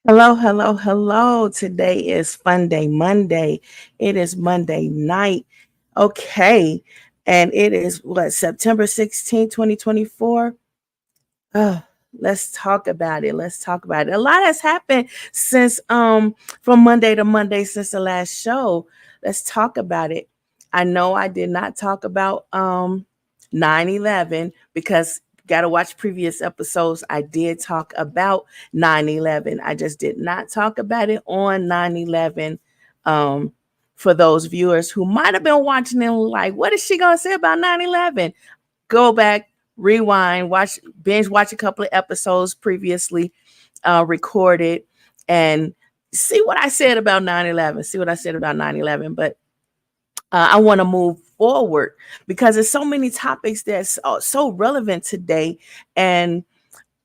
Hello, hello, hello. Today is Fun Day Monday. It is Monday night. Okay. And it is what, September 16th, 2024? Oh, let's talk about it. Let's talk about it. A lot has happened since from Monday to Monday since the last show. Let's talk about it. I know I did not talk about 9/11 because got to watch previous episodes. I did talk about 9/11. I just did not talk about it on 9/11. Um for those viewers who might have been watching and like, what is she going to say about 9/11? Go back, rewind, binge watch a couple of episodes previously recorded, and see what I said about 9/11. See what I said about 9/11. But I want to move forward because there's so many topics that's so relevant today. And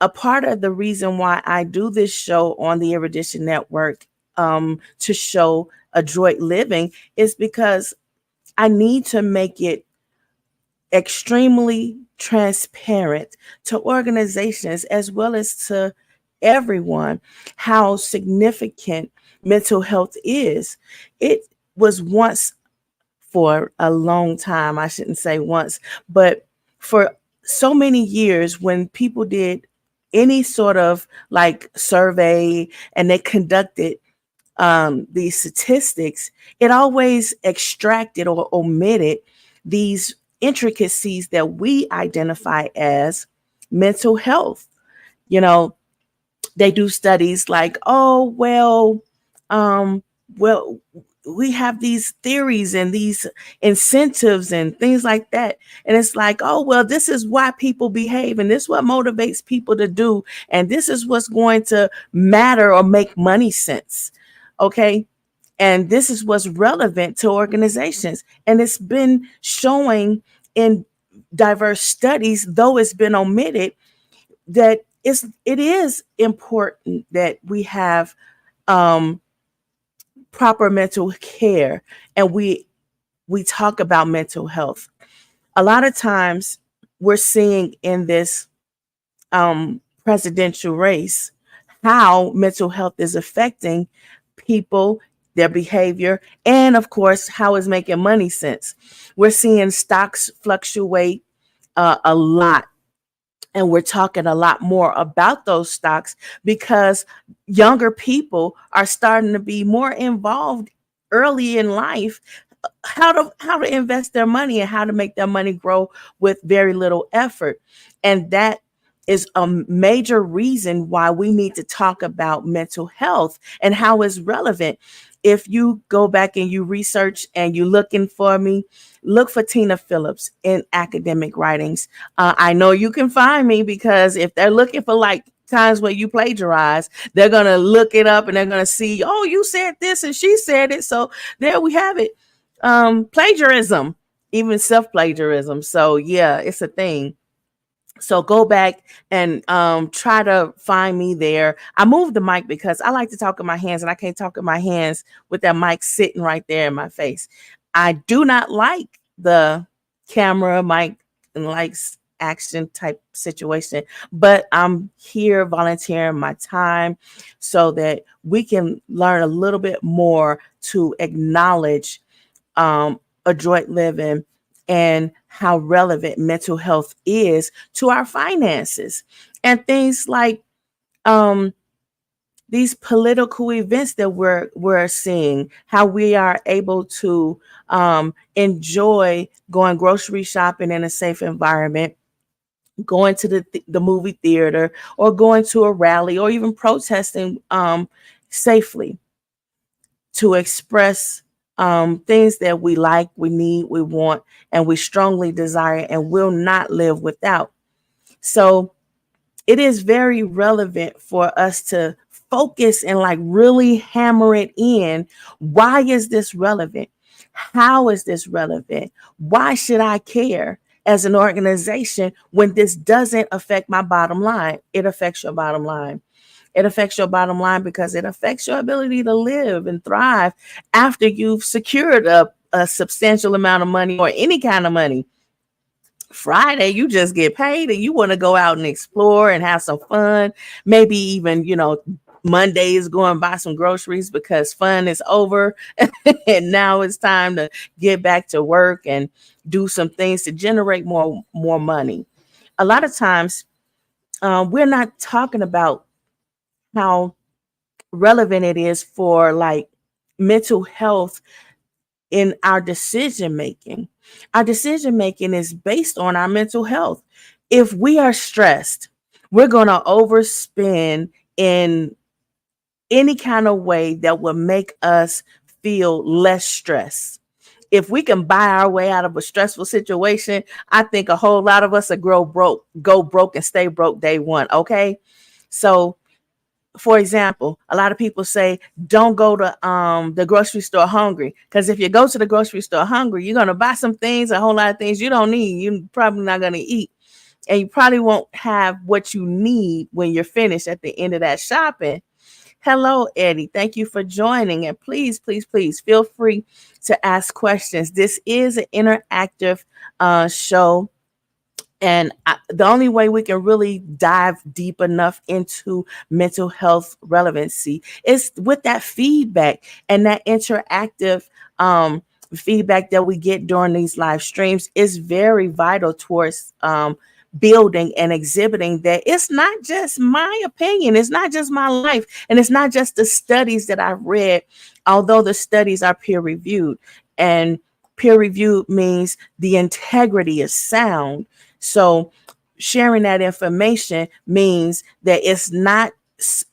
a part of the reason why I do this show on the Erudition Network to show Adroit Living is because I need to make it extremely transparent to organizations as well as to everyone how significant mental health is. It was once, for a long time, I shouldn't say once, but for so many years, when people did any sort of like survey and they conducted these statistics, it always extracted or omitted these intricacies that we identify as mental health. You know, they do studies like, oh, um, well, we have these theories and these incentives and things like that. And it's like, oh, well, this is why people behave and this is what motivates people to do. And this is what's going to matter or make money sense. Okay. And this is what's relevant to organizations. And it's been showing in diverse studies, though it's been omitted, that it is important that we have um, proper mental care, and we talk about mental health. A lot of times we're seeing in this presidential race how mental health is affecting people, their behavior, and of course, how it's making money sense. We're seeing stocks fluctuate a lot. And we're talking a lot more about those stocks because younger people are starting to be more involved early in life, how to invest their money and how to make their money grow with very little effort. And that is a major reason why we need to talk about mental health and how it's relevant. If you go back and you research and you're looking for me, look for Tina Phillips in academic writings. I know you can find me because if they're looking for like times where you plagiarize, they're going to look it up and they're going to see, oh, you said this and she said it. So there we have it. Plagiarism, even self-plagiarism. So yeah, it's a thing. So go back and try to find me there. I moved the mic because I like to talk in my hands and I can't talk in my hands with that mic sitting right there in my face. I do not like the camera mic and likes action type situation, but I'm here volunteering my time so that we can learn a little bit more to acknowledge adroit living and how relevant mental health is to our finances and things like um, these political events that we're seeing, how we are able to enjoy going grocery shopping in a safe environment, going to the movie theater, or going to a rally, or even protesting safely to express things that we like, we need, we want, and we strongly desire and will not live without. So it is very relevant for us to focus and like really hammer it in. Why is this relevant? How is this relevant? Why should I care as an organization when this doesn't affect my bottom line? It affects your bottom line. It affects your bottom line because it affects your ability to live and thrive after you've secured a substantial amount of money or any kind of money. Friday, you just get paid and you want to go out and explore and have some fun, maybe even, Monday is going to buy some groceries because fun is over. And now it's time to get back to work and do some things to generate more money. A lot of times, we're not talking about how relevant it is for like mental health in our decision making. Our decision making is based on our mental health. If we are stressed, we're going to overspend in any kind of way that will make us feel less stressed. If we can buy our way out of a stressful situation, I think a whole lot of us will go broke and stay broke day one. Okay. So, for example, a lot of people say don't go to the grocery store hungry, because if you go to the grocery store hungry, you're gonna buy some things, a whole lot of things you don't need. You're probably not gonna eat, and you probably won't have what you need when you're finished at the end of that shopping. Hello, Eddie. Thank you for joining. And please, please, please feel free to ask questions. This is an interactive show. And the only way we can really dive deep enough into mental health relevancy is with that feedback and that interactive feedback that we get during these live streams is very vital towards building and exhibiting that it's not just my opinion, it's not just my life, and it's not just the studies that I've read, although the studies are peer reviewed. And peer reviewed means the integrity is sound. So sharing that information means that it's not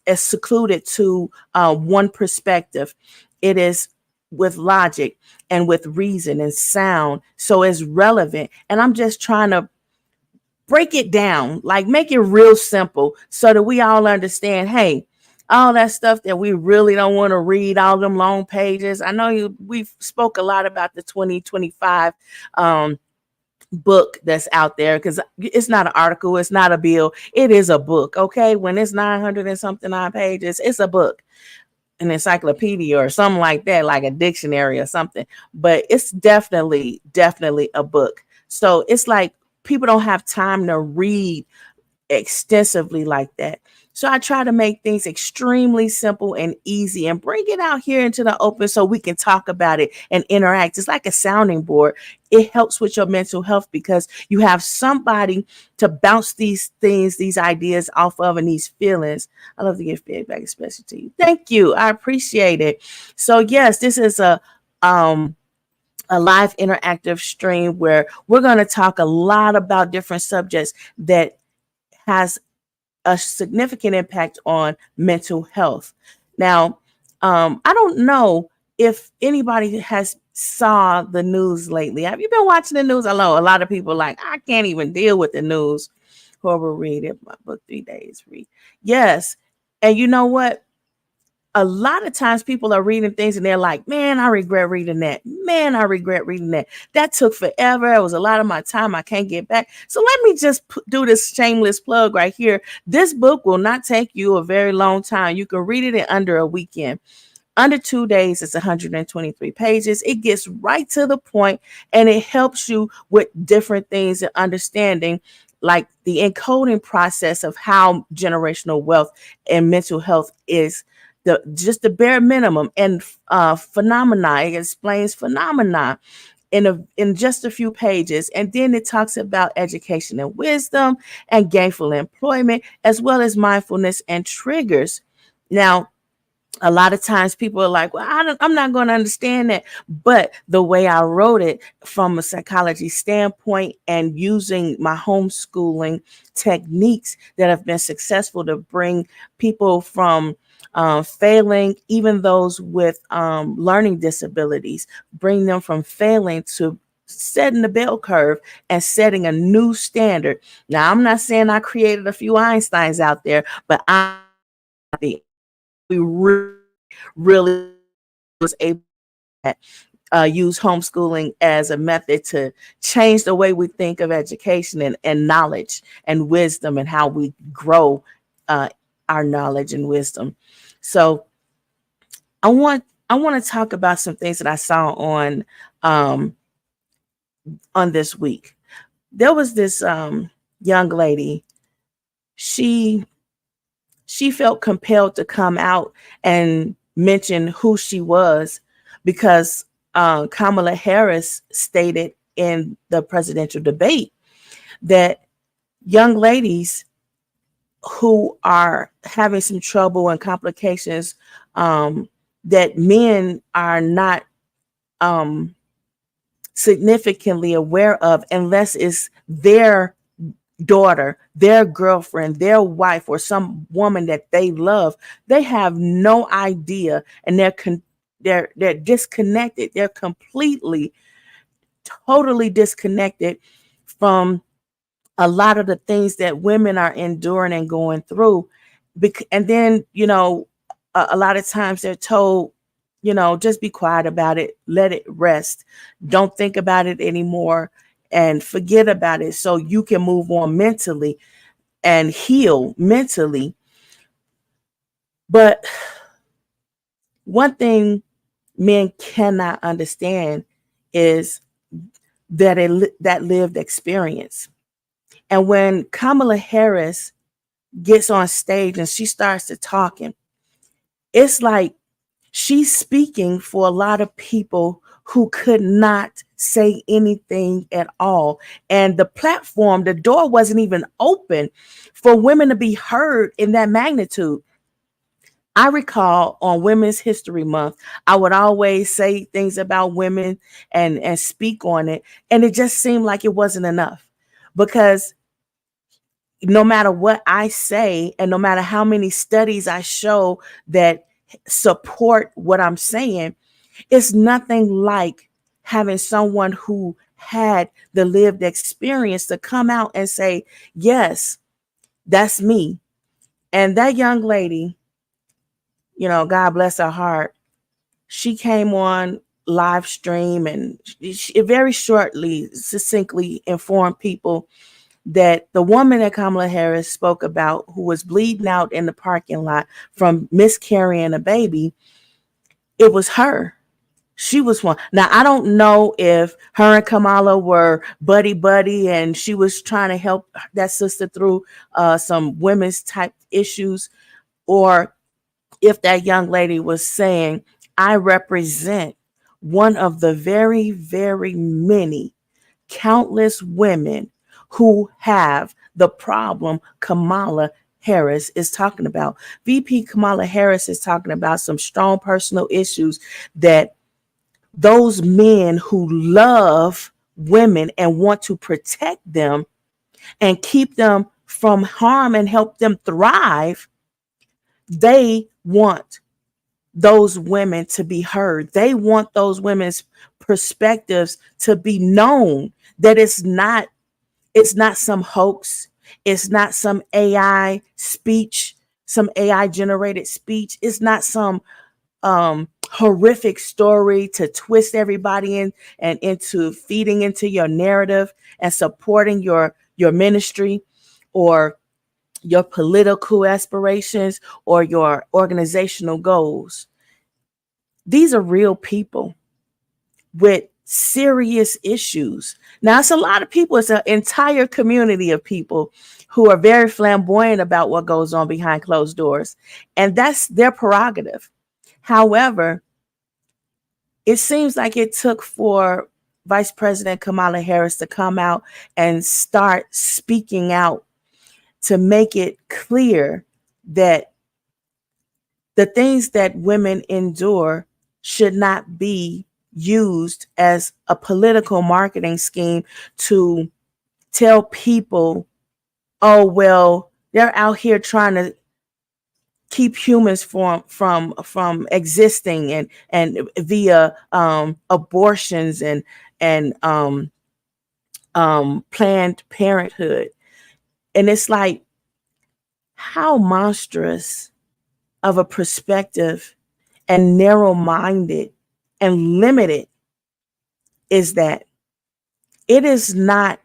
as secluded to one perspective. It is with logic and with reason and sound. So it's relevant. And I'm just trying to break it down, like make it real simple so that we all understand, hey, all that stuff that we really don't want to read, all them long pages. I know we've spoke a lot about the 2025 book that's out there, because it's not an article, it's not a bill, it is a book. Okay, when it's 900 and something odd pages, it's a book, an encyclopedia or something like that, like a dictionary or something. But it's definitely a book. So it's like people don't have time to read extensively like that. So I try to make things extremely simple and easy and bring it out here into the open so we can talk about it and interact. It's like a sounding board. It helps with your mental health because you have somebody to bounce these things, these ideas off of, and these feelings. I love to give feedback, especially to you. Thank you. I appreciate it. So yes, this is a live interactive stream where we're going to talk a lot about different subjects that has a significant impact on mental health. Now, I don't know if anybody has saw the news lately. Have you been watching the news? I know a lot of people like, I can't even deal with the news. Whoever read it, my book, 3 days read. Yes. And you know what? A lot of times people are reading things and they're like, man, I regret reading that. Man, I regret reading that. That took forever. It was a lot of my time. I can't get back. So let me just do this shameless plug right here. This book will not take you a very long time. You can read it in under a weekend. Under 2 days, it's 123 pages. It gets right to the point, and it helps you with different things and understanding, like the encoding process of how generational wealth and mental health is just the bare minimum, and phenomena. It explains phenomena in just a few pages, and then it talks about education and wisdom and gainful employment, as well as mindfulness and triggers. Now, a lot of times people are like, well, I'm not going to understand that. But the way I wrote it from a psychology standpoint and using my homeschooling techniques that have been successful to bring people from failing, even those with learning disabilities, bring them from failing to setting the bell curve and setting a new standard. Now, I'm not saying I created a few Einsteins out there, but we really was able to use homeschooling as a method to change the way we think of education and knowledge and wisdom, and how we grow our knowledge and wisdom. So I want to talk about some things that I saw on this week. There was this young lady. She she felt compelled to come out and mention who she was because Kamala Harris stated in the presidential debate that young ladies who are having some trouble and complications that men are not um, significantly aware of unless it's their daughter, their girlfriend, their wife, or some woman that they love. They have no idea, and they're disconnected. They're completely, totally disconnected from a lot of the things that women are enduring and going through. And then, a lot of times they're told, just be quiet about it, let it rest, don't think about it anymore, and forget about it so you can move on mentally and heal mentally. But one thing men cannot understand is that lived experience. And when Kamala Harris gets on stage and she starts to talking, it's like she's speaking for a lot of people who could not say anything at all. And the platform, the door wasn't even open for women to be heard in that magnitude. I recall on Women's History Month, I would always say things about women and speak on it. And it just seemed like it wasn't enough, because no matter what I say and no matter how many studies I show that support what I'm saying, it's nothing like having someone who had the lived experience to come out and say, yes, that's me. And that young lady, God bless her heart, she came on live stream and she very shortly, succinctly informed people that the woman that Kamala Harris spoke about, who was bleeding out in the parking lot from miscarrying a baby, it was her. She was one. Now, I don't know if her and Kamala were buddy and she was trying to help that sister through some women's type issues, or if that young lady was saying, I represent one of the very, very many countless women who have the problem Kamala Harris is talking about. VP Kamala Harris is talking about some strong personal issues that those men who love women and want to protect them and keep them from harm and help them thrive, they want those women to be heard. They want those women's perspectives to be known, that it's not some hoax. It's not some AI speech, some AI generated speech. It's not some horrific story to twist everybody in and into feeding into your narrative and supporting your ministry or your political aspirations or your organizational goals. These are real people with serious issues. Now, it's a lot of people. It's an entire community of people who are very flamboyant about what goes on behind closed doors, and that's their prerogative. However, it seems like it took for Vice President Kamala Harris to come out and start speaking out to make it clear that the things that women endure should not be used as a political marketing scheme to tell people, oh, well, they're out here trying to keep humans from existing and via abortions and Planned Parenthood. And it's like, how monstrous of a perspective and narrow-minded and limited is that? It is not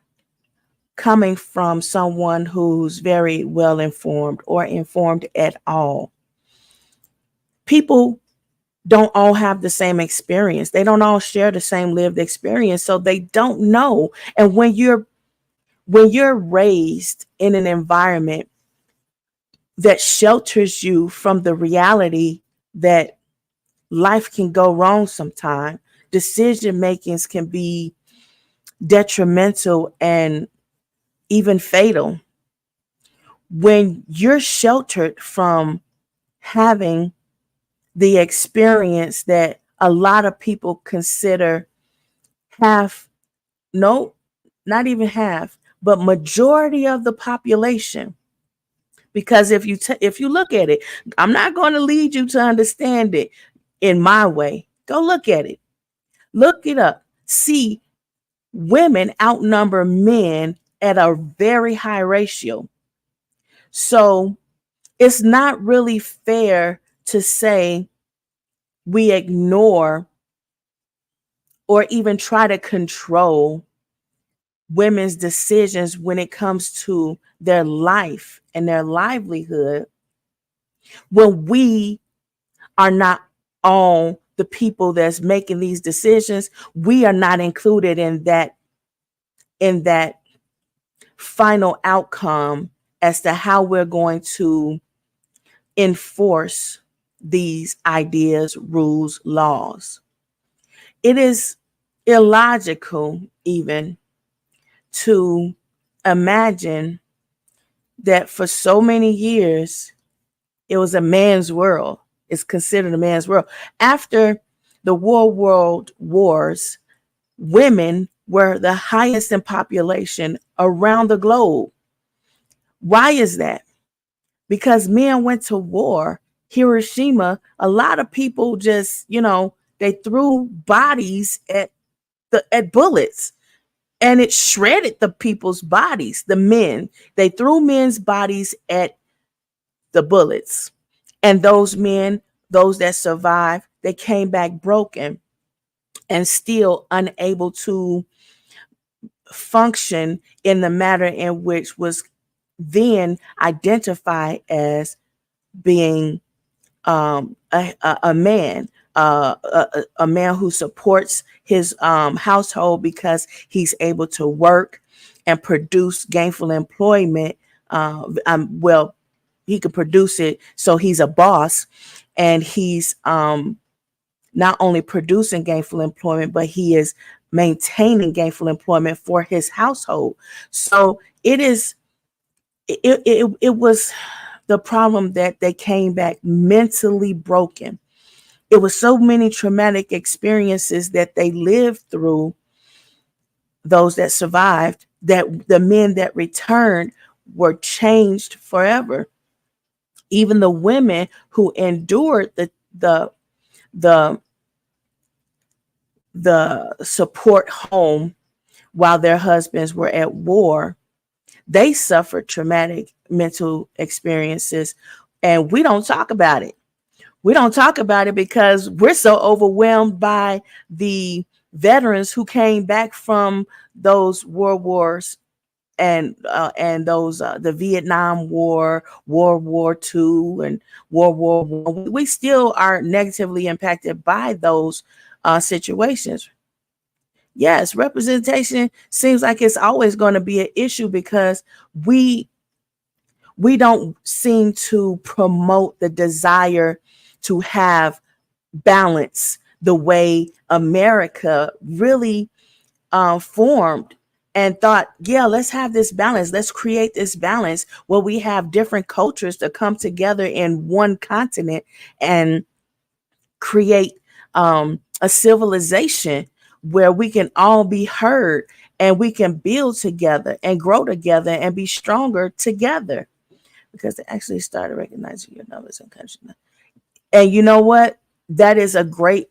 coming from someone who's very well informed or informed at all. People don't all have the same experience. They don't all share the same lived experience, so they don't know. And when you're raised in an environment that shelters you from the reality that life can go wrong sometime. Decision makings can be detrimental and even fatal. When you're sheltered from having the experience that a lot of people consider half, no, not even half, but majority of the population. Because if you look at it, I'm not going to lead you to understand it in my way. Go look at it. Look it up. See, women outnumber men at a very high ratio. So it's not really fair to say we ignore or even try to control women's decisions when it comes to their life and their livelihood when we are not all the people that's making these decisions. We are not included in that final outcome as to how we're going to enforce these ideas, rules, laws. It is illogical even to imagine that for so many years it was a man's world. It's considered a man's world. After the World Wars, women were the highest in population around the globe. Why is that? Because men went to war. Hiroshima, a lot of people just, they threw bodies at bullets, and it shredded the people's bodies, the men. They threw men's bodies at the bullets. And those men, those that survived, they came back broken and still unable to function in the manner in which was then identified as being a man, a man who supports his household because he's able to work and produce gainful employment. Well, he could produce it, so he's a boss, and he's not only producing gainful employment, but he is maintaining gainful employment for his household. So it was the problem that they came back mentally broken. It was so many traumatic experiences that they lived through, those that survived, that the men that returned were changed forever. Even the women who endured the the support home while their husbands were at war, they suffered traumatic mental experiences, and we don't talk about it. We don't talk about it because we're so overwhelmed by the veterans who came back from those world wars, and those the Vietnam War, World War II, and World War I. We still are negatively impacted by those situations. Yes, representation seems like it's always going to be an issue because we we don't seem to promote the desire to have balance the way America really formed and thought, yeah, let's have this balance. Let's create this balance where we have different cultures to come together in one continent and create a civilization where we can all be heard and we can build together and grow together and be stronger together, because they actually started recognizing your numbers and country. And you know what? That is a great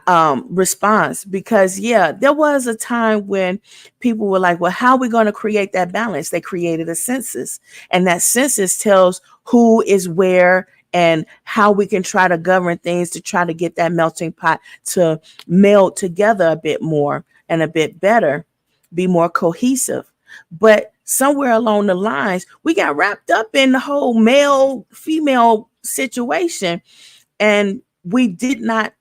response, because yeah, there was a time when people were like, well, how are we going to create that balance? They created a census, and that census tells who is where and how we can try to govern things to try to get that melting pot to meld together a bit more and a bit better, be more cohesive. But somewhere along the lines, we got wrapped up in the whole male female situation, and we didn't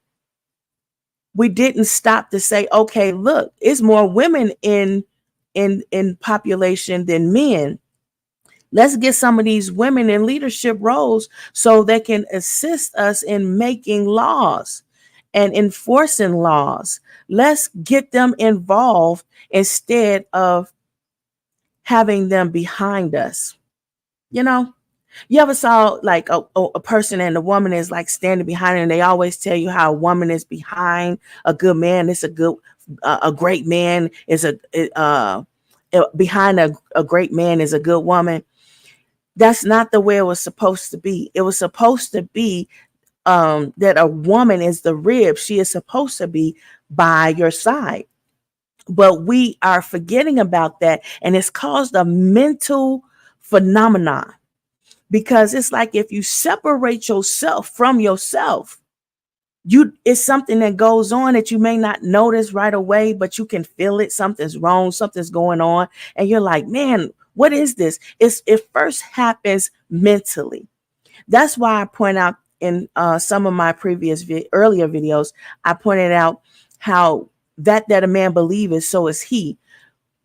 stop to say, okay, look, it's more women in population than men. Let's get some of these women in leadership roles so they can assist us in making laws and enforcing laws. Let's get them involved instead of having them behind us. You know, you ever saw like a person and the woman is like standing behind her, and they always tell you how a woman is behind a good man. It's a great man is behind a great man is a good woman. That's not the way it was supposed to be. It was supposed to be that a woman is the rib. She is supposed to be by your side. But we are forgetting about that. And it's caused a mental phenomenon because it's like if you separate yourself from yourself, it's something that goes on that you may not notice right away, but you can feel it. Something's wrong, something's going on. And you're like, man, what is this? It first happens mentally. That's why I point out in some of my earlier videos, I pointed out how that a man believes, so is he.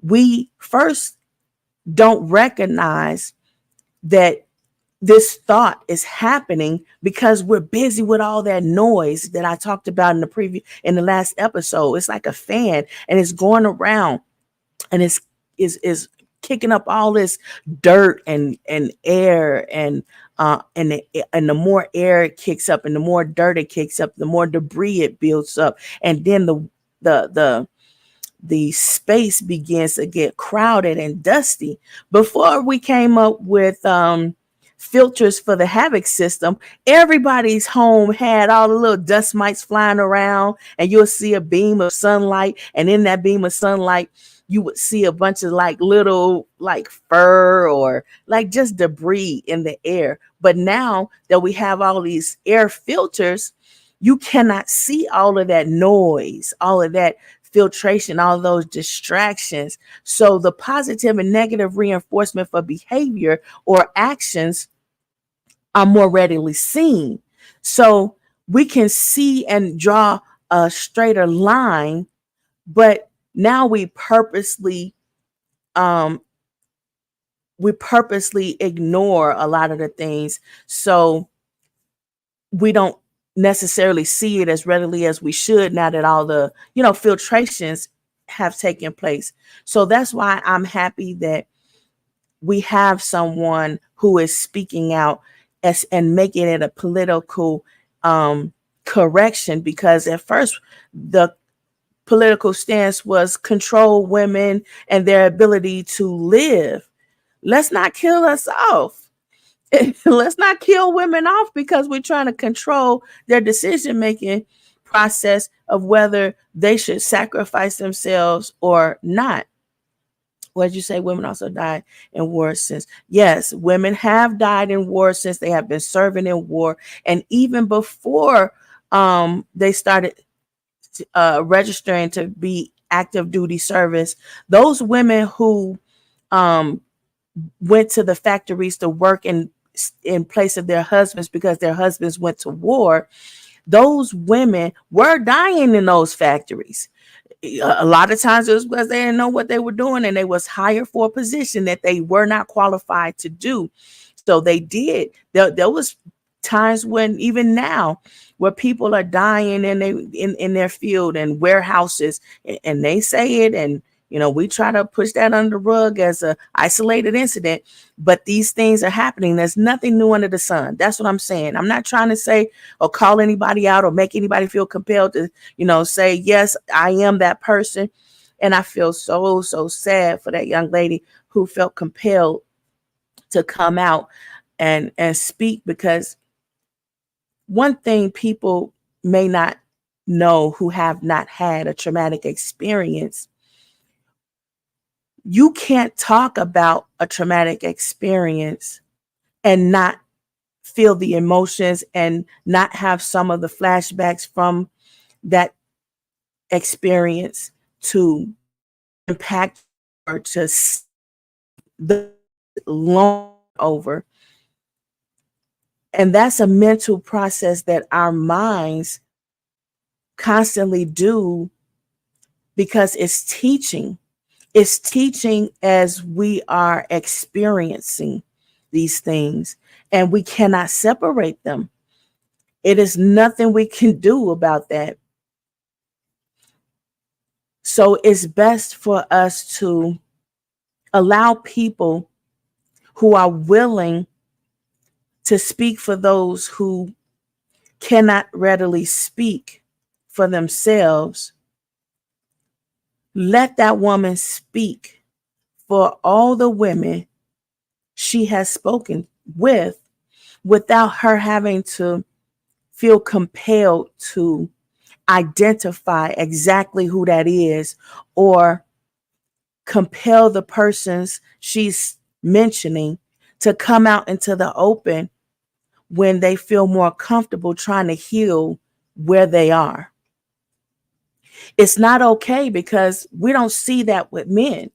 We first don't recognize that this thought is happening because we're busy with all that noise that I talked about in the last episode. It's like a fan and it's going around and is kicking up all this dirt and air and the more air it kicks up and the more dirt it kicks up, the more debris it builds up, and then the space begins to get crowded and dusty. Before we came up with filters for the Havoc system, everybody's home had all the little dust mites flying around, and you'll see a beam of sunlight, and in that beam of sunlight you would see a bunch of like little like fur or like just debris in the air. But now that we have all these air filters, you cannot see all of that noise, all of that filtration, all those distractions. So the positive and negative reinforcement for behavior or actions are more readily seen. So we can see and draw a straighter line, but now we purposely ignore a lot of the things. So we don't necessarily see it as readily as we should now that all the, filtrations have taken place. So that's why I'm happy that we have someone who is speaking out and making it a political correction, because at first the political stance was control women and their ability to live. Let's not kill us off. Let's not kill women off because we're trying to control their decision-making process of whether they should sacrifice themselves or not. What did you say? Women also died in war since. Yes, women have died in war since they have been serving in war. And even before they started registering to be active duty service, those women who went to the factories to work in place of their husbands because their husbands went to war, those women were dying in those factories. A lot of times it was because they didn't know what they were doing and they was hired for a position that they were not qualified to do. So they did. There was times when, even now, where people are dying in their field and warehouses, and they say it, and we try to push that under the rug as a isolated incident, but these things are happening. There's nothing new under the sun. That's what I'm saying. I'm not trying to say or call anybody out or make anybody feel compelled to, say, yes, I am that person. And I feel so sad for that young lady who felt compelled to come out and speak, because one thing people may not know who have not had a traumatic experience, you can't talk about a traumatic experience and not feel the emotions and not have some of the flashbacks from that experience to impact or to the long over. And that's a mental process that our minds constantly do, because it's teaching as we are experiencing. these things, and we cannot separate them. It is nothing we can do about that. So it's best for us to allow people who are willing to speak for those who cannot readily speak for themselves. Let that woman speak for all the women she has spoken with without her having to feel compelled to identify exactly who that is or compel the persons she's mentioning to come out into the open when they feel more comfortable trying to heal where they are. It's not okay because we don't see that with men.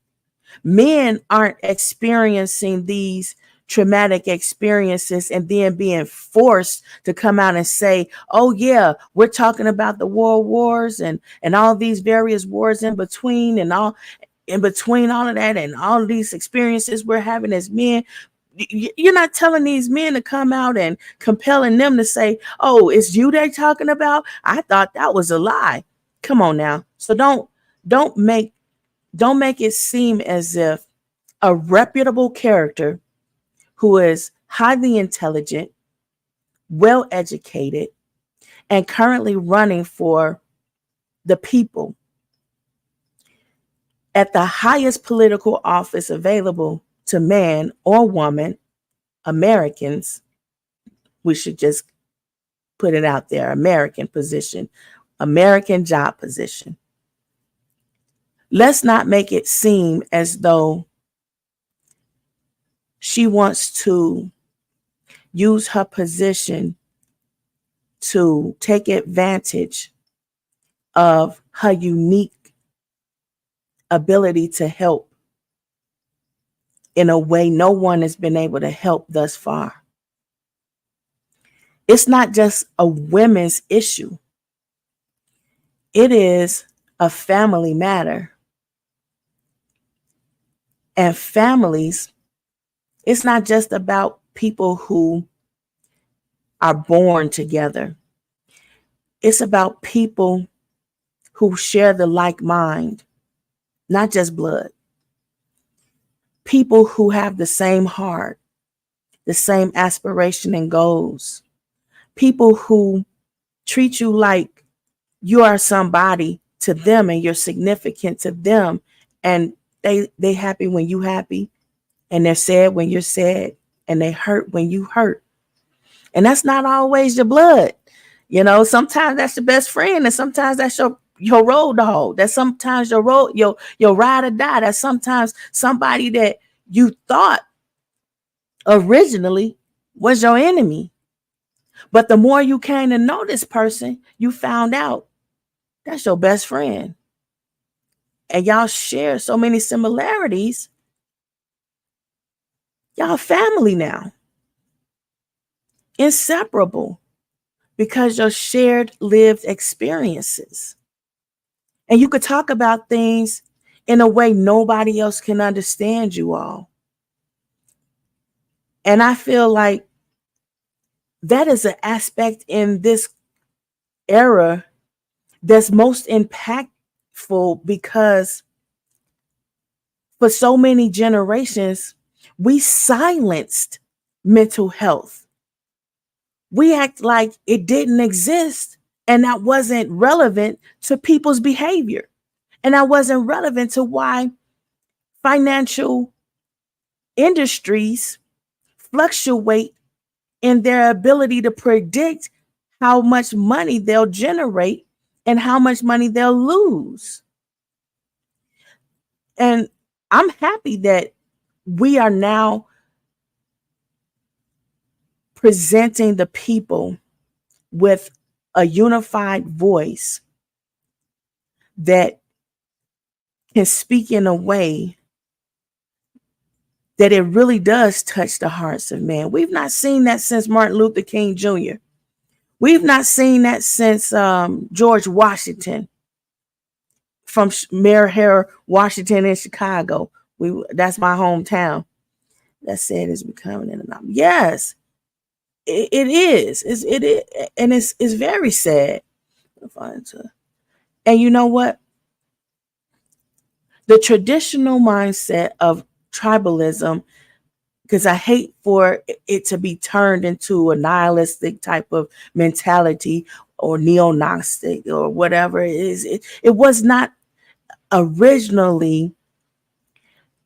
Men aren't experiencing these traumatic experiences and then being forced to come out and say, oh yeah, we're talking about the world wars and all these various wars in between and all in between all of that and all of these experiences we're having as men. You're not telling these men to come out and compelling them to say, oh, it's you they're talking about. I thought that was a lie. Come on now. So don't make it seem as if a reputable character who is highly intelligent, well educated, and currently running for the people at the highest political office available to man or woman, Americans, we should just put it out there, American position, American job position. Let's not make it seem as though she wants to use her position to take advantage of her unique ability to help in a way no one has been able to help thus far. It's not just a women's issue. It is a family matter. And families, it's not just about people who are born together. It's about people who share the like mind, not just blood. People who have the same heart, the same aspiration and goals. People who treat you like you are somebody to them and you're significant to them. And they happy when you happy, and they're sad when you're sad, and they hurt when you hurt. And that's not always your blood. You know, sometimes that's your best friend, and sometimes that's your road dog. That's sometimes your ride or die. That's sometimes somebody that you thought originally was your enemy. But the more you came to know this person, you found out that's your best friend. And y'all share so many similarities. Y'all family now. Inseparable because your shared lived experiences. And you could talk about things in a way nobody else can understand you all. And I feel like that is an aspect in this era that's most impactful because for so many generations, we silenced mental health. We act like it didn't exist and that wasn't relevant to people's behavior. And that wasn't relevant to why financial industries fluctuate in their ability to predict how much money they'll generate and how much money they'll lose. And I'm happy that we are now presenting the people with a unified voice that can speak in a way that it really does touch the hearts of men. We've not seen that since Martin Luther King Jr. We've not seen that since George Washington from Mary Washington in Chicago. That's my hometown. That said is becoming an anomaly. Yes, it is. And it's very sad. And you know what? The traditional mindset of tribalism, because I hate for it to be turned into a nihilistic type of mentality or neo-Gnostic or whatever it is. It was not originally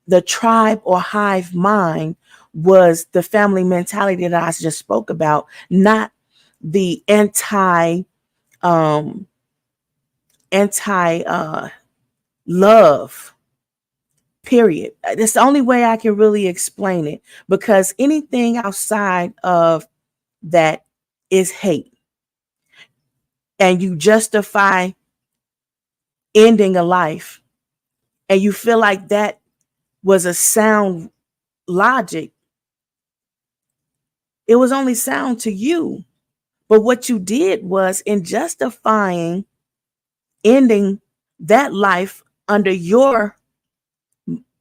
the tribe or hive mind, was the family mentality that I just spoke about, not the anti love, period. That's the only way I can really explain it, because anything outside of that is hate, and you justify ending a life, and you feel like that was a sound logic. It was only sound to you. But what you did was, in justifying ending that life under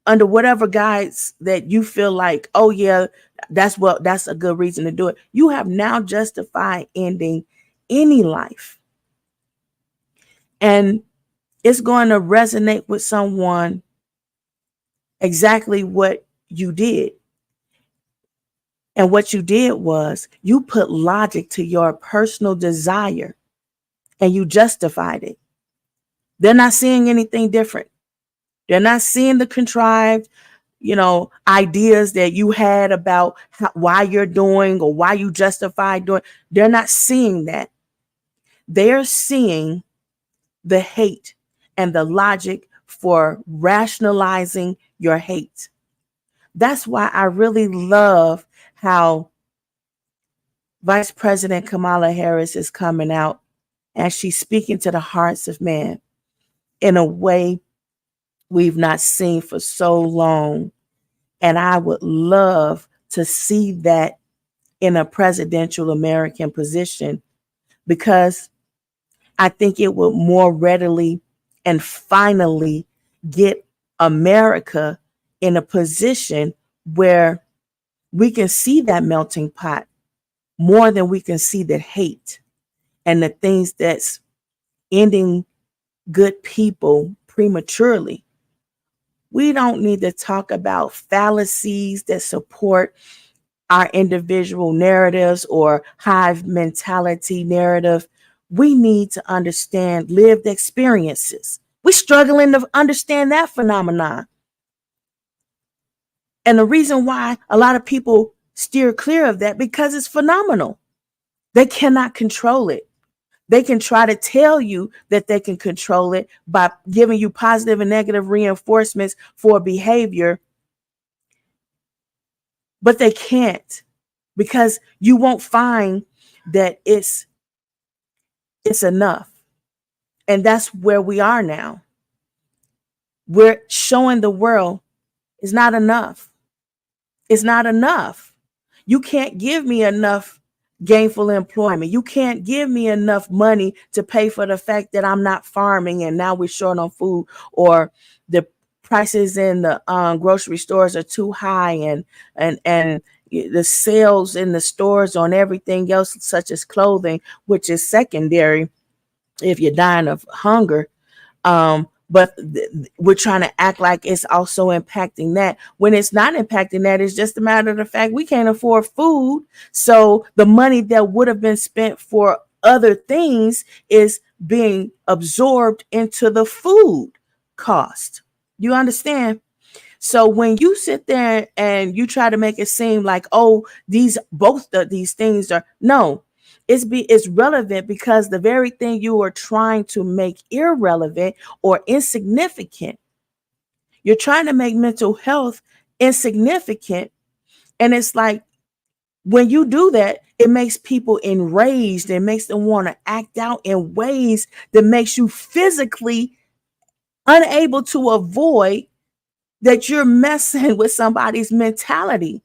whatever guides that you feel like, oh yeah, that's a good reason to do it. You have now justified ending any life. And it's going to resonate with someone exactly what you did. And what you did was, you put logic to your personal desire and you justified it. They're not seeing anything different. They're not seeing the contrived, ideas that you had about why you're doing or why you justify doing. They're not seeing that. They're seeing the hate and the logic for rationalizing your hate. That's why I really love how Vice President Kamala Harris is coming out and she's speaking to the hearts of men in a way we've not seen for so long. And I would love to see that in a presidential American position, because I think it would more readily and finally get America in a position where we can see that melting pot more than we can see that hate and the things that's ending good people prematurely. We don't need to talk about fallacies that support our individual narratives or hive mentality narrative. We need to understand lived experiences. We're struggling to understand that phenomenon. And the reason why a lot of people steer clear of that, because it's phenomenal. They cannot control it. They can try to tell you that they can control it by giving you positive and negative reinforcements for behavior, but they can't, because you won't find that it's enough. And that's where we are now. We're showing the world it's not enough. It's not enough. You can't give me enough gainful employment. You can't give me enough money to pay for the fact that I'm not farming and now we're short on food, or the prices in the grocery stores are too high, and the sales in the stores on everything else, such as clothing, which is secondary if you're dying of hunger. But we're trying to act like it's also impacting that, when it's not impacting that. It's just a matter of the fact we can't afford food. So the money that would have been spent for other things is being absorbed into the food cost. You understand? So when you sit there and you try to make it seem like, oh, both of these things are, no, it's relevant, because the very thing you are trying to make irrelevant or insignificant, you're trying to make mental health insignificant. And it's like, when you do that, it makes people enraged and makes them want to act out in ways that makes you physically unable to avoid that you're messing with somebody's mentality.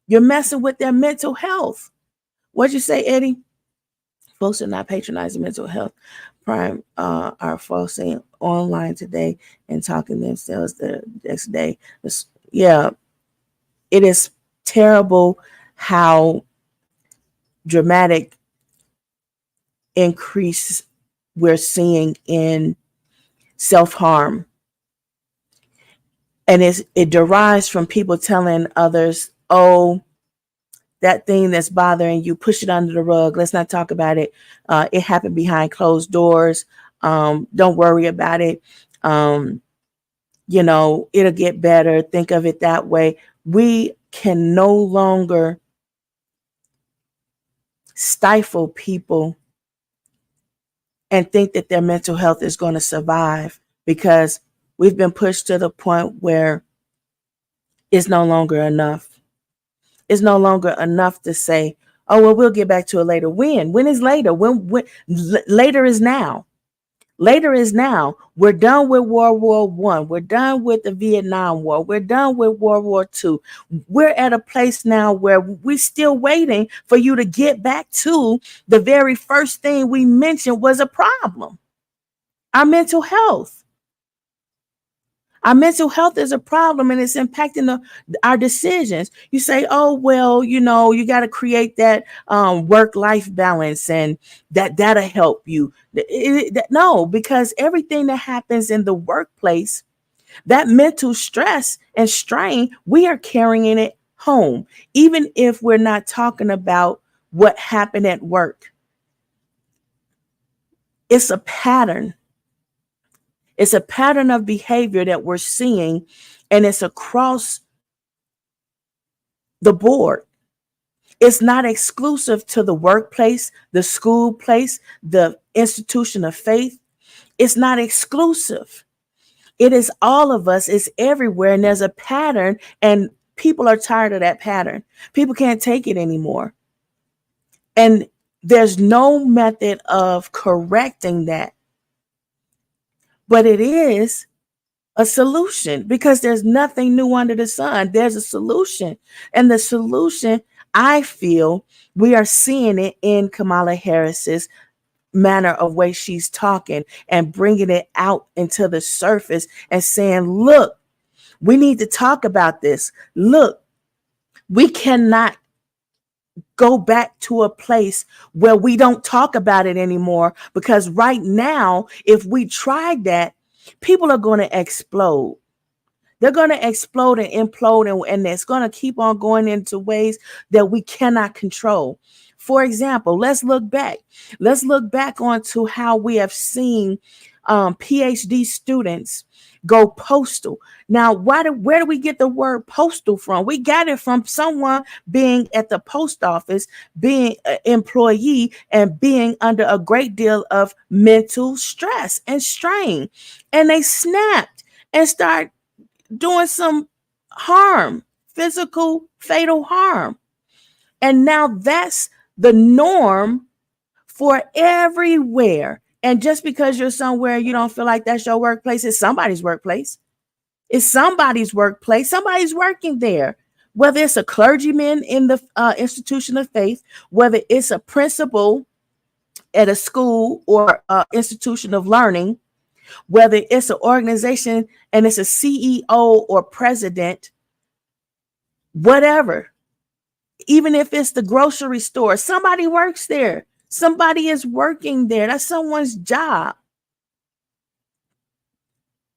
You're messing with their mental health. What'd you say, Eddie? Folks are not patronizing mental health. Prime are falsing online today and talking themselves the next day. Yeah, it is terrible how dramatic increase we're seeing in self-harm. And it derives from people telling others, oh, that thing that's bothering you, push it under the rug. Let's not talk about it. It happened behind closed doors. Don't worry about it. Um, it'll get better. Think of it that way. We can no longer stifle people and think that their mental health is going to survive, because we've been pushed to the point where it's no longer enough. It's no longer enough to say, oh, well, we'll get back to it later. When is later? When later is now. Later is now. We're done with World War One. We're done with the Vietnam War. We're done with World War Two. We're at a place now where we're still waiting for you to get back to the very first thing we mentioned was a problem. Our mental health. Our mental health is a problem, and it's impacting our decisions. You say, oh, well, you got to create that work-life balance, and that'll help you. No, because everything that happens in the workplace, that mental stress and strain, we are carrying it home, even if we're not talking about what happened at work. It's a pattern. It's a pattern of behavior that we're seeing, and it's across the board. It's not exclusive to the workplace, the school place, the institution of faith. It's not exclusive. It is all of us. It's everywhere, and there's a pattern, and people are tired of that pattern. People can't take it anymore. And there's no method of correcting that. But it is a solution, because there's nothing new under the sun. There's a solution. And the solution, I feel, we are seeing it in Kamala Harris's manner of way she's talking and bringing it out into the surface and saying, look, we need to talk about this. Look, we cannot go back to a place where we don't talk about it anymore, because right now, if we tried that, people are going to explode. They're going to explode and implode, and it's going to keep on going into ways that we cannot control. For example, let's look back. Let's look back onto how we have seen PhD students go postal. Now, where do we get the word postal from? We got it from someone being at the post office, being an employee, and being under a great deal of mental stress and strain. And they snapped and start doing some harm, physical, fatal harm. And now that's the norm for everywhere. And just because you're somewhere you don't feel like that's your workplace, it's somebody's workplace. It's somebody's workplace. Somebody's working there. Whether it's a clergyman in the institution of faith, whether it's a principal at a school or institution of learning, whether it's an organization and it's a CEO or president, whatever. Even if it's the grocery store, somebody works there. Somebody is working there. That's someone's job.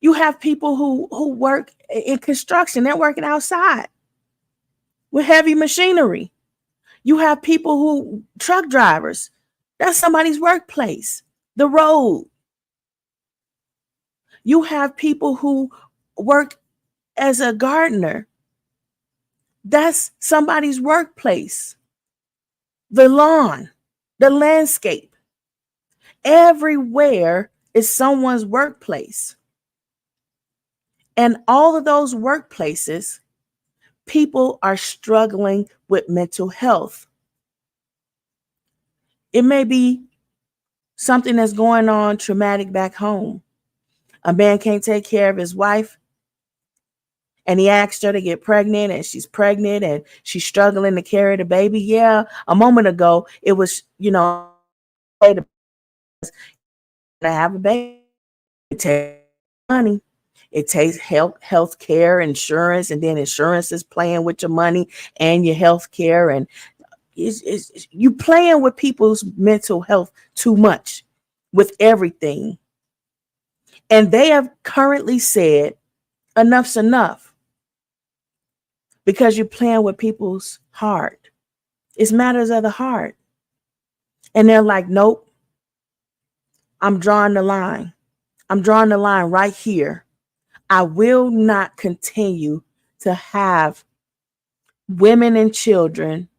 You have people who work in construction. They're working outside with heavy machinery. You have people who, truck drivers, that's somebody's workplace, the road. You have people who work as a gardener. That's somebody's workplace. The lawn, the landscape. Everywhere is someone's workplace. And all of those workplaces, people are struggling with mental health. It may be something that's going on traumatic back home. A man can't take care of his wife, and he asked her to get pregnant, and she's pregnant, and she's struggling to carry the baby. Yeah, a moment ago, it was, to have a baby, take money. It takes health care, insurance, and then insurance is playing with your money and your health care. And you playing with people's mental health too much with everything. And they have currently said enough's enough because you're playing with people's heart. It's matters of the heart. And they're like, nope, I'm drawing the line. I'm drawing the line right here. I will not continue to have women and children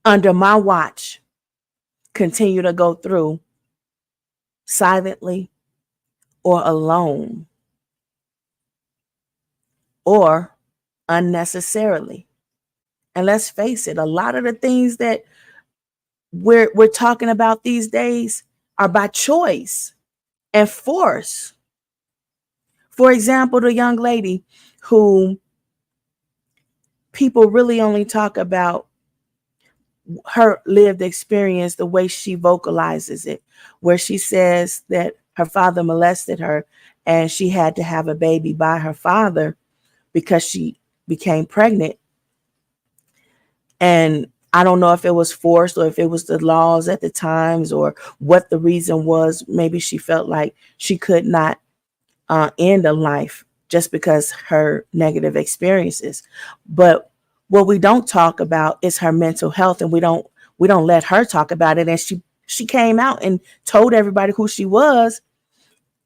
under my watch continue to go through silently or alone or unnecessarily. And let's face it, a lot of the things that we're talking about these days are by choice and force. For example, the young lady who people really only talk about her lived experience, the way she vocalizes it, where she says that her father molested her and she had to have a baby by her father because she became pregnant. And I don't know if it was forced or if it was the laws at the times or what the reason was. Maybe she felt like she could not end a life just because her negative experiences. But what we don't talk about is her mental health, and we don't let her talk about it. And she came out and told everybody who she was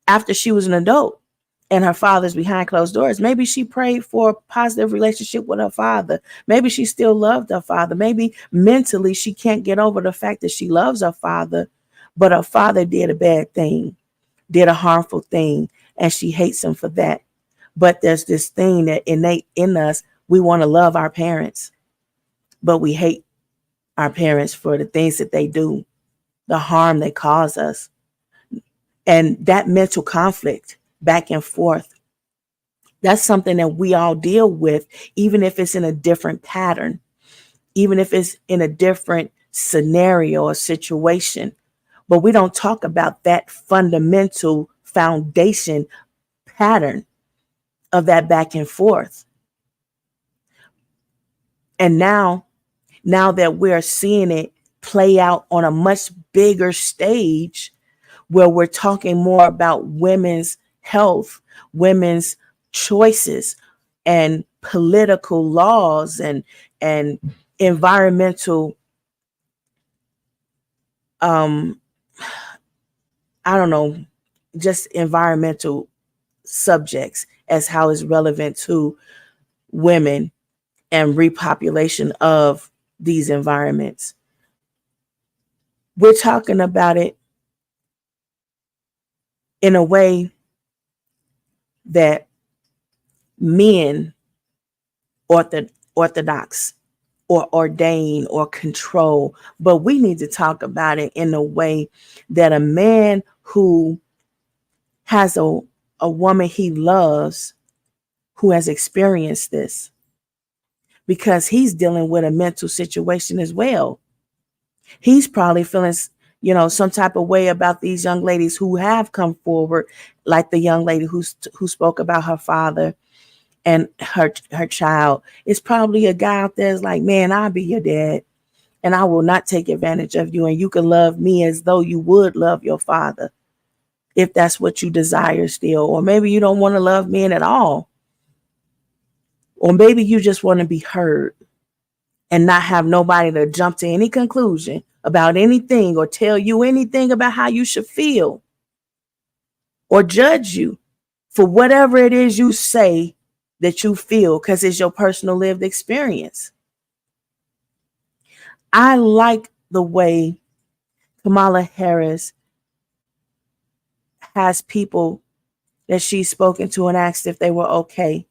after she was an adult and her father's behind closed doors. Maybe she prayed for a positive relationship with her father. Maybe she still loved her father. Maybe mentally she can't get over the fact that she loves her father, but her father did a bad thing, did a harmful thing, and she hates him for that. But there's this thing that innate in us. We want to love our parents, but we hate our parents for the things that they do, the harm they cause us. And that mental conflict back and forth, that's something that we all deal with, even if it's in a different pattern, even if it's in a different scenario or situation. But we don't talk about that fundamental foundation pattern of that back and forth. And now that we're seeing it play out on a much bigger stage, where we're talking more about women's health, women's choices, and political laws and environmental I don't know, just environmental subjects as how it's relevant to women and repopulation of these environments. We're talking about it in a way that men orthodox or ordain or control, but we need to talk about it in a way that a man who has a woman he loves who has experienced this, because he's dealing with a mental situation as well. He's probably feeling, some type of way about these young ladies who have come forward, like the young lady who spoke about her father and her child. It's probably a guy out there is like, man, I'll be your dad and I will not take advantage of you. And you can love me as though you would love your father, if that's what you desire still. Or maybe you don't want to love men at all. Or maybe you just want to be heard and not have nobody to jump to any conclusion about anything or tell you anything about how you should feel or judge you for whatever it is you say that you feel, because it's your personal lived experience. I like the way Kamala Harris has people that she's spoken to and asked if they were okay.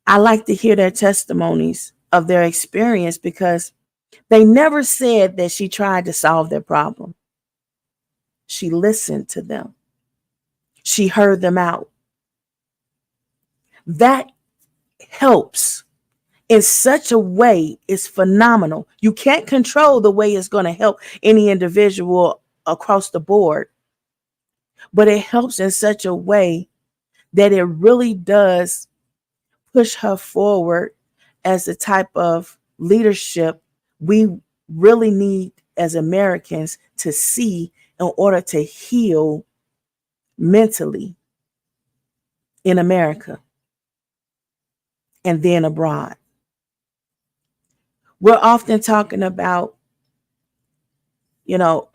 I like to hear their testimonies of their experience, because they never said that she tried to solve their problem. She listened to them. She heard them out. That helps in such a way. It's phenomenal. You can't control the way it's going to help any individual across the board, but it helps in such a way that it really does push her forward as the type of leadership we really need as Americans to see in order to heal mentally in America and then abroad. We're often talking about,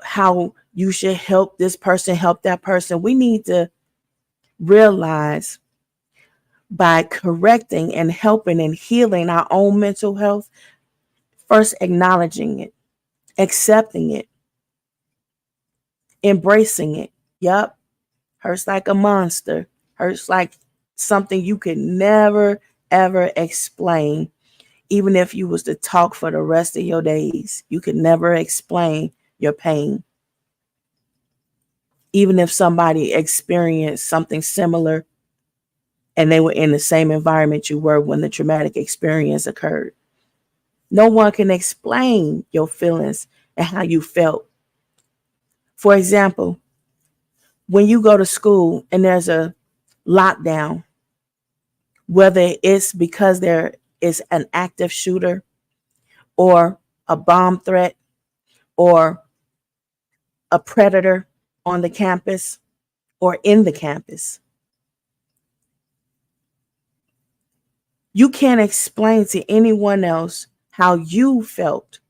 how you should help this person, help that person. We need to realize by correcting and helping and healing our own mental health, first acknowledging it, accepting it, embracing it. Yup, hurts like a monster, hurts like something you could never, ever explain. Even if you was to talk for the rest of your days, you could never explain your pain. Even if somebody experienced something similar and they were in the same environment you were when the traumatic experience occurred. No one can explain your feelings and how you felt. For example, when you go to school and there's a lockdown, whether it's because there is an active shooter or a bomb threat or a predator on the campus or in the campus, you can't explain to anyone else how you felt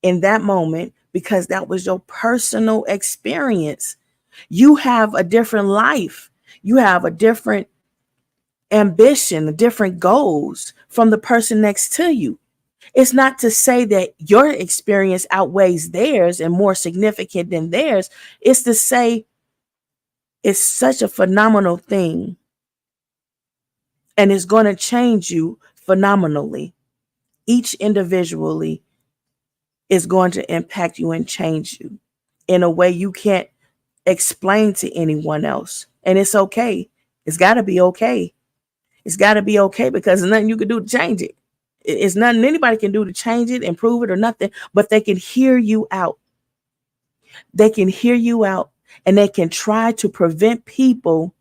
in that moment because that was your personal experience. You have a different life. You have a different ambition, different goals from the person next to you. It's not to say that your experience outweighs theirs and more significant than theirs. It's to say it's such a phenomenal thing and it's going to change you phenomenally. Each individually is going to impact you and change you in a way you can't explain to anyone else. And it's okay. It's got to be okay. It's got to be okay because there's nothing you can do to change it. It's nothing anybody can do to change it, improve it, or nothing, but they can hear you out. They can hear you out and they can try to prevent people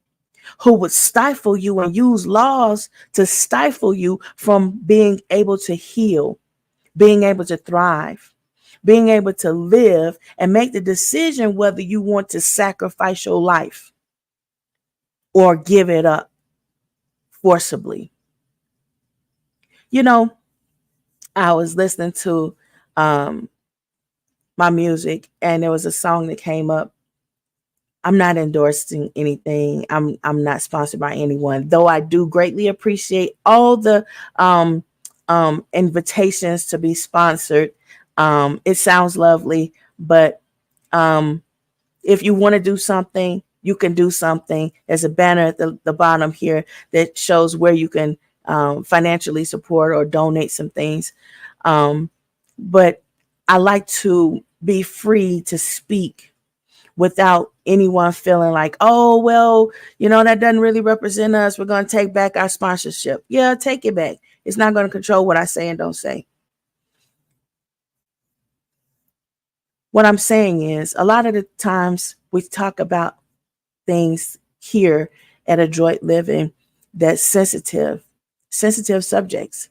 who would stifle you and use laws to stifle you from being able to heal, being able to thrive, being able to live and make the decision whether you want to sacrifice your life or give it up forcibly. I was listening to my music and there was a song that came up. I'm not endorsing anything. I'm not sponsored by anyone, though I do greatly appreciate all the invitations to be sponsored. It sounds lovely, but if you want to do something, you can do something. There's a banner at the bottom here that shows where you can financially support or donate some things. But I like to be free to speak without anyone feeling like, oh, well, that doesn't really represent us. We're going to take back our sponsorship. Yeah, take it back. It's not going to control what I say and don't say. What I'm saying is a lot of the times we talk about things here at Adroit Living that's sensitive subjects.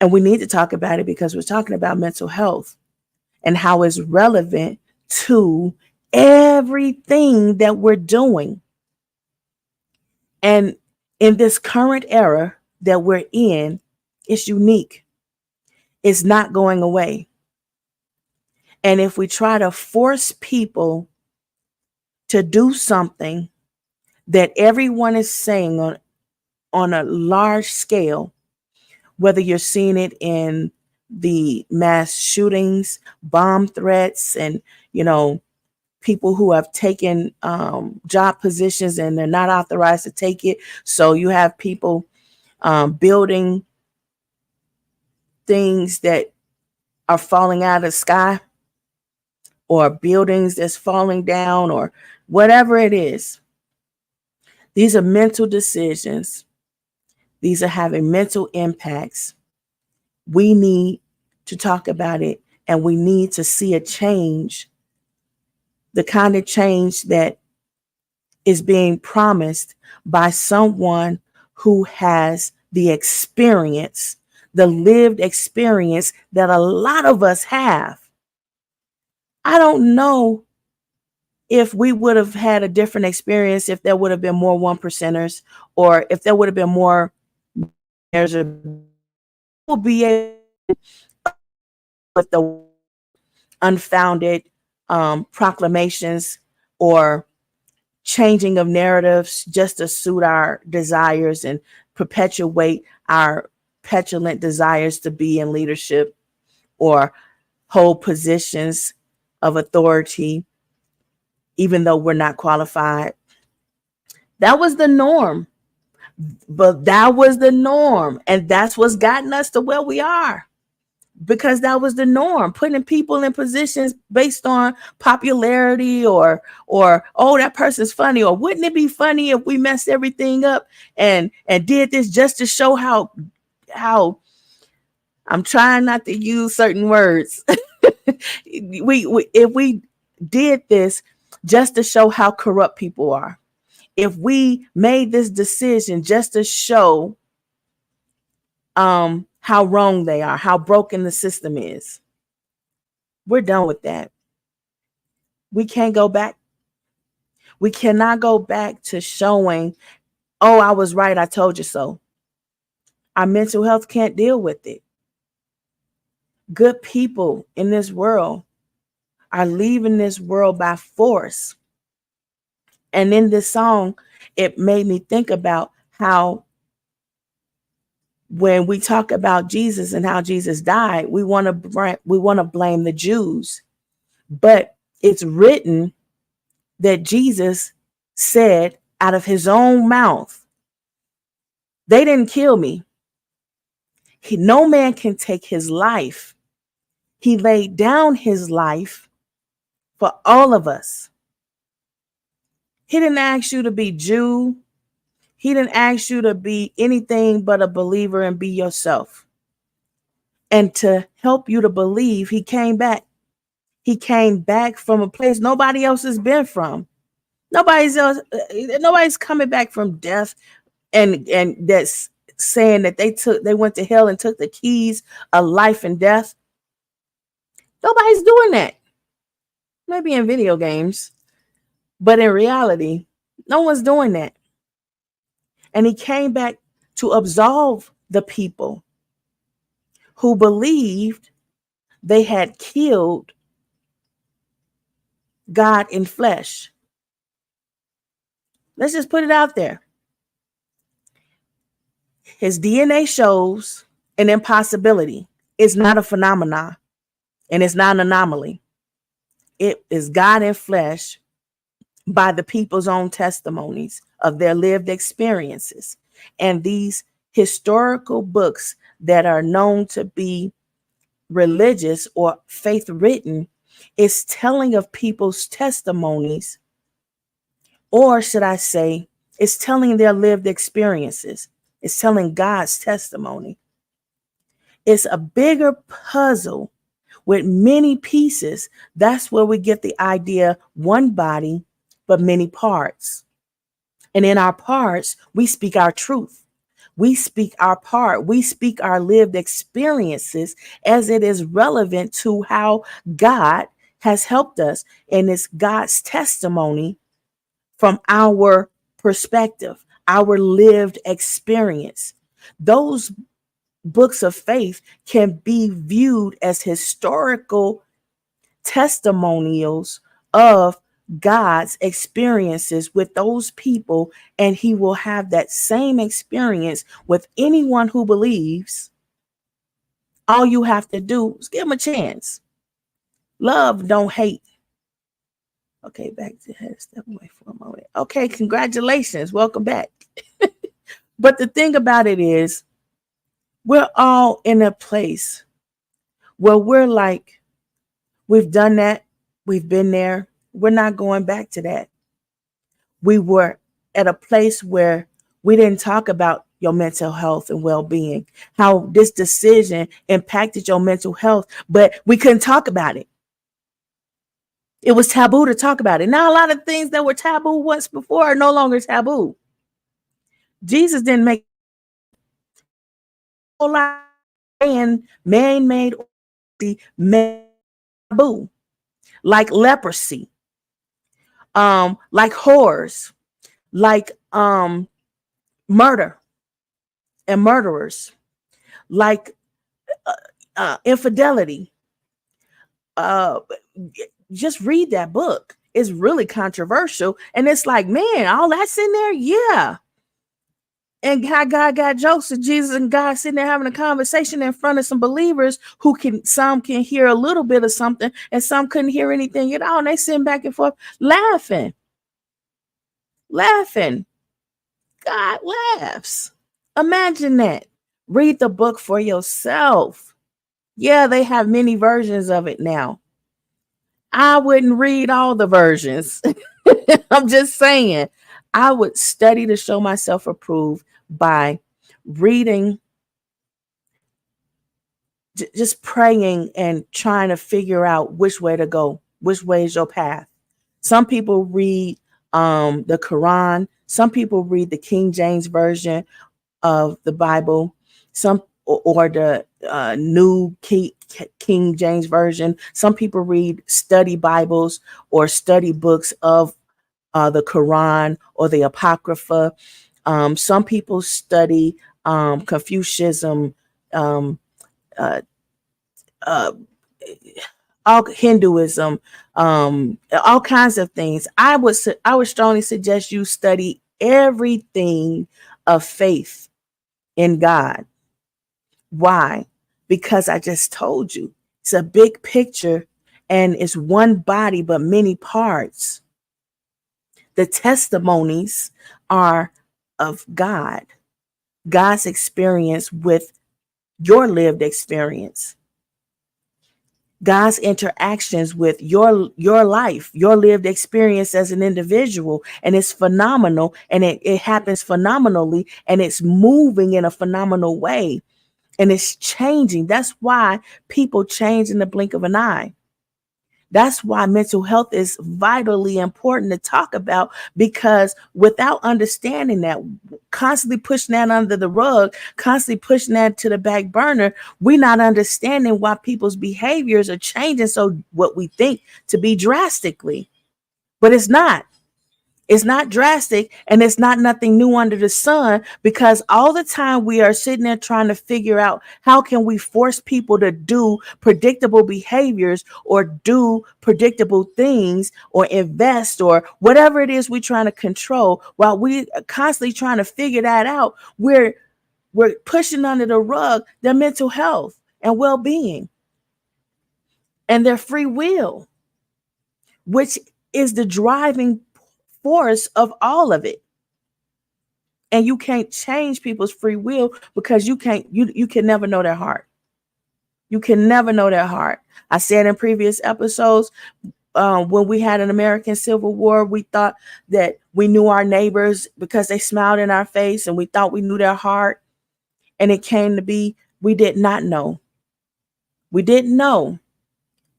And we need to talk about it because we're talking about mental health and how it's relevant to everything that we're doing. And in this current era that we're in, it's unique. It's not going away. And if we try to force people to do something that everyone is saying on a large scale, whether you're seeing it in the mass shootings, bomb threats, and, people who have taken job positions and they're not authorized to take it. So you have people building things that are falling out of the sky or buildings that's falling down or whatever it is. These are mental decisions. These are having mental impacts. We need to talk about it and we need to see a change, the kind of change that is being promised by someone who has the experience, the lived experience that a lot of us have. I don't know if we would have had a different experience if there would have been more one percenters, or if there would have been more there's a will be able with the unfounded proclamations or changing of narratives just to suit our desires and perpetuate our petulant desires to be in leadership or hold positions of authority, even though we're not qualified. That was the norm. But that was the norm. And that's what's gotten us to where we are. Because that was the norm, putting people in positions based on popularity or oh, that person's funny, or wouldn't it be funny if we messed everything up and did this just to show how I'm trying not to use certain words. we if we did this just to show how corrupt people are, if we made this decision just to show how wrong they are, how broken the system is, we're done with that. We can't go back. We cannot go back to showing, oh, I was right, I told you so. Our mental health can't deal with it. Good people in this world are leaving this world by force. And in this song, it made me think about how when we talk about Jesus and how Jesus died, we want to blame the Jews. But it's written that Jesus said out of his own mouth, they didn't kill me. No man can take his life. He laid down his life for all of us. He didn't ask you to be Jew. He didn't ask you to be anything but a believer and be yourself. And to help you to believe, he came back. He came back from a place nobody else has been from. Nobody's coming back from death and that's saying that they went to hell and took the keys of life and death. Nobody's doing that. Maybe in video games, but in reality, no one's doing that. And he came back to absolve the people who believed they had killed God in flesh. Let's just put it out there. His DNA shows an impossibility. It's not a phenomenon, and it's not an anomaly. It is God in flesh by the people's own testimonies of their lived experiences. And these historical books that are known to be religious or faith written is telling of people's testimonies, or should I say, it's telling their lived experiences. It's telling God's testimony. It's a bigger puzzle with many pieces. That's where we get the idea, one body, but many parts. And in our parts, we speak our truth. We speak our part. We speak our lived experiences as it is relevant to how God has helped us. And it's God's testimony from our perspective, our lived experience. Those books of faith can be viewed as historical testimonials of God's experiences with those people, and he will have that same experience with anyone who believes. All you have to do is give them a chance. Love, don't hate. Okay, back to head. Step away for a moment. Okay, congratulations. Welcome back. But the thing about it is, we're all in a place where we're like, we've done that. We've been there. We're not going back to that. We were at a place where we didn't talk about your mental health and well-being, how this decision impacted your mental health, but we couldn't talk about it. It was taboo to talk about it. Now, a lot of things that were taboo once before are no longer taboo. Jesus didn't make a whole lot of man-made taboo, like leprosy, like whores, like murder and murderers, like infidelity. Uh, just read that book. It's really controversial, and it's like, man, all that's in there, yeah. And how God got Joseph, Jesus, and God sitting there having a conversation in front of some believers who some can hear a little bit of something, and some couldn't hear anything at all. And they sitting back and forth, laughing. God laughs. Imagine that. Read the book for yourself. Yeah, they have many versions of it now. I wouldn't read all the versions. I'm just saying, I would study to show myself approved by reading, just praying and trying to figure out which way to go, which way is your path. Some people read the Quran. Some people read the King James version of the Bible. Some or the new King James version. Some people read study Bibles or study books of the Quran or the Apocrypha. Some people study Confucianism, um, uh, uh, all Hinduism, all kinds of things. I would strongly suggest you study everything of faith in God. Why? Because I just told you it's a big picture and it's one body but many parts. The testimonies are of God, God's experience with your lived experience, God's interactions with your life, your lived experience as an individual. And it's phenomenal, and it happens phenomenally, and it's moving in a phenomenal way, and it's changing. That's why people change in the blink of an eye. That's why mental health is vitally important to talk about, because without understanding that, constantly pushing that under the rug, constantly pushing that to the back burner, we're not understanding why people's behaviors are changing. So what we think to be drastically, but it's not. It's not drastic, and it's not nothing new under the sun, because all the time we are sitting there trying to figure out how can we force people to do predictable behaviors or do predictable things or invest or whatever it is we're trying to control. While we are constantly trying to figure that out, we're pushing under the rug their mental health and well-being and their free will, which is the driving force of all of it. And you can't change people's free will, because you can never know their heart. You can never know their heart. I said in previous episodes, when we had an American Civil War, we thought that we knew our neighbors because they smiled in our face, and we thought we knew their heart. And it came to be, we did not know. We didn't know.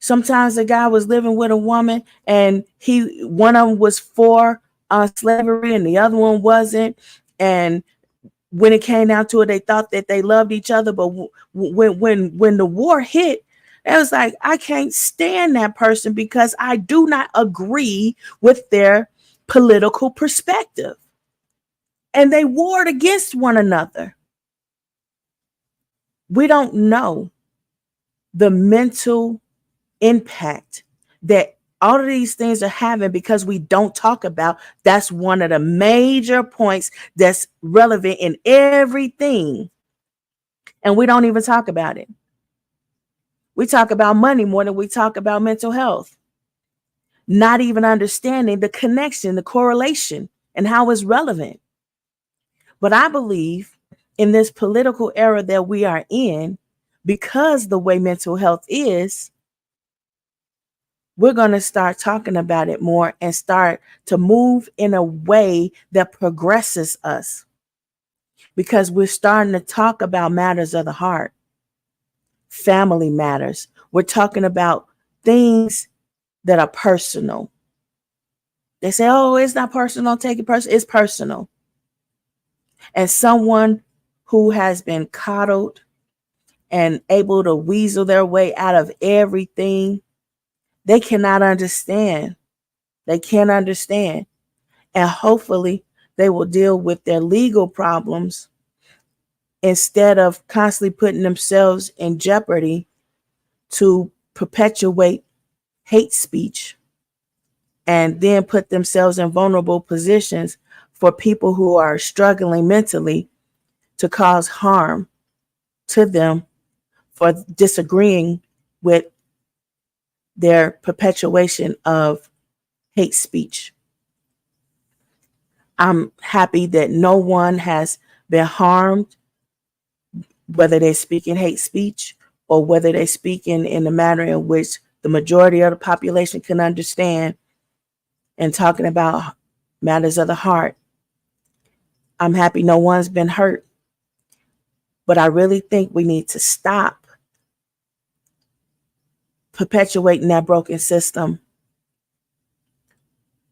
Sometimes a guy was living with a woman, and one of them was for slavery and the other one wasn't. And when it came down to it, they thought that they loved each other. But when the war hit, it was like, I can't stand that person because I do not agree with their political perspective. And they warred against one another. We don't know the mental impact that all of these things are having because we don't talk about. That's one of the major points that's relevant in everything. And we don't even talk about it. We talk about money more than we talk about mental health. Not even understanding the connection, the correlation, and how it's relevant. But I believe in this political era that we are in, because the way mental health is, we're going to start talking about it more and start to move in a way that progresses us, because we're starting to talk about matters of the heart, family matters. We're talking about things that are personal. They say, oh, it's not personal, take it personal. It's personal. And someone who has been coddled and able to weasel their way out of everything, they cannot understand. They can't understand. And hopefully they will deal with their legal problems instead of constantly putting themselves in jeopardy to perpetuate hate speech and then put themselves in vulnerable positions for people who are struggling mentally to cause harm to them for disagreeing with their perpetuation of hate speech. I'm happy that no one has been harmed, whether they're speaking hate speech or whether they're speaking in a manner in which the majority of the population can understand and talking about matters of the heart. I'm happy no one's been hurt. But I really think we need to stop perpetuating that broken system.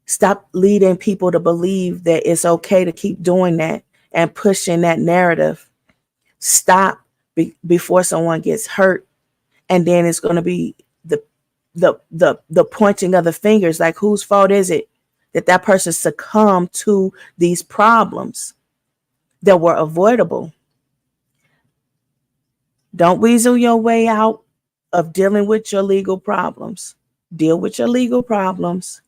Stop leading people to believe that it's okay to keep doing that and pushing that narrative. Stop before someone gets hurt, and then it's going to be the pointing of the fingers, like whose fault is it that that person succumbed to these problems that were avoidable. Don't weasel your way out of dealing with your legal problems. Deal with your legal problems.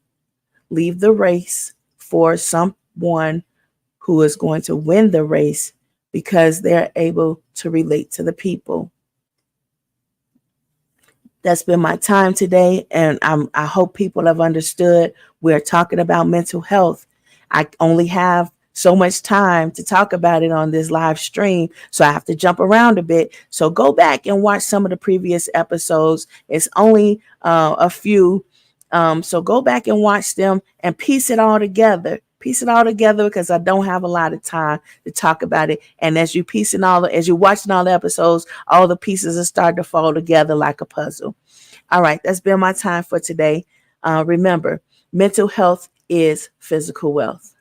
Leave the race for someone who is going to win the race because they're able to relate to the people. That's been my time today, and I hope people have understood. We're talking about mental health. I only have so much time to talk about it on this live stream, so I have to jump around a bit. So go back and watch some of the previous episodes. It's only a few, so go back and watch them and piece it all together. Piece it all together because I don't have a lot of time to talk about it. And as you're watching all the episodes, all the pieces are starting to fall together like a puzzle. All right, that's been my time for today. Remember, mental health is physical wealth.